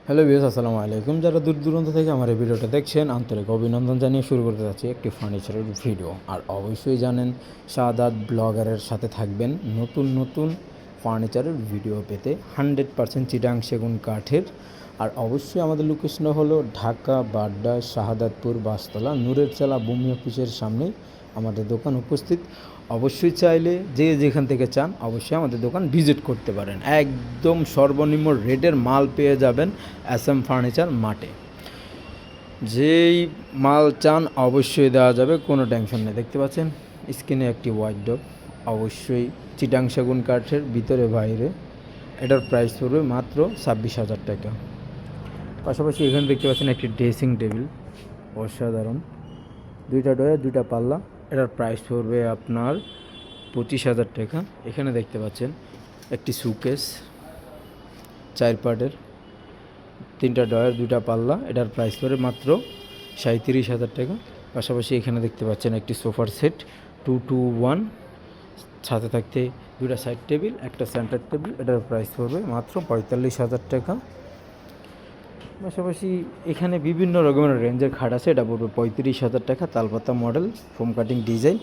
Hello viewers, আসসালামু আলাইকুম। যারা দূর দূরান্ত থেকে আমার এই ভিডিওটা দেখছেন, আন্তরিক অভিনন্দন জানিয়ে শুরু করতে যাচ্ছি একটি ফার্নিচারের ভিডিও। আর অবশ্যই জানেন, শাহাদাত ব্লগারের সাথে থাকবেন নতুন নতুন ফার্নিচারের ভিডিও পেতে 100% চিটাং সেগুন কাঠের। আর অবশ্যই আমাদের লোকেশন হলো ঢাকা বাড্ডা শাহাদাতপুর বাসতলা নূরের চালা ভূমি অফিসের সামনেই আমাদের দোকান উপস্থিত। অবশ্যই চাইলে যে যেখান থেকে চান অবশ্যই আমাদের দোকান ভিজিট করতে পারেন। একদম সর্বনিম্ন রেটের মাল পেয়ে যাবেন SM ফার্নিচার মার্টে। যেই মাল চান অবশ্যই দেওয়া যাবে, কোনো টেনশন নেই। দেখতে পাচ্ছেন স্ক্রিনে একটি ওয়ার্ডরোব, অবশ্যই চিটাং সেগুন কাঠের ভিতরে বাইরে। এটার প্রাইস পড়বে মাত্র 26,000 টাকা। পাশাপাশি এখানে দেখতে পাচ্ছেন একটি ড্রেসিং টেবিল, অসাধারণ, 2টা ডয়ার 2টা পাল্লা। এটার প্রাইস পড়বে আপনার 25,000 টাকা। এখানে দেখতে পাচ্ছেন একটি সুকেস 4 পার্টের, 3টা ডয়ার 2টা পাল্লা। এটার প্রাইস পড়বে মাত্র 37,000 টাকা। পাশাপাশি এখানে দেখতে পাচ্ছেন একটি সোফার সেট 2-to-1, সাথে থাকতে 2টা সাইড টেবিল, একটা সেন্টার টেবিল। এটার প্রাইস পড়বে মাত্র 45,000 টাকা। পাশাপাশি এখানে বিভিন্ন রকমের রেঞ্জের খাট আছে, এটা পড়বে 35,000 টাকা। তালপাতা মডেল, ফোম কাটিং ডিজাইন,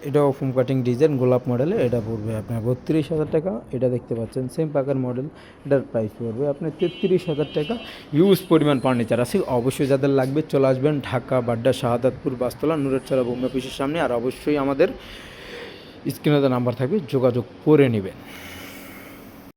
এটাও ফোম কাটিং ডিজাইন গোলাপ মডেলে, এটা পড়বে আপনার 32,000 টাকা। এটা দেখতে পাচ্ছেন সেম পাকার মডেল, এটার প্রাইস পড়বে আপনার 33,000 টাকা। ইউজ পরিমাণ ফার্নিচার আছে, অবশ্যই যাদের লাগবে চলে আসবেন ঢাকা বাড্ডা শাহাদাতপুর বাসতলা নূরের চালা ভূমি অফিসের সামনে। আর অবশ্যই আমাদের স্ক্রিনে নাম্বার থাকবে, যোগাযোগ করে নেবেন।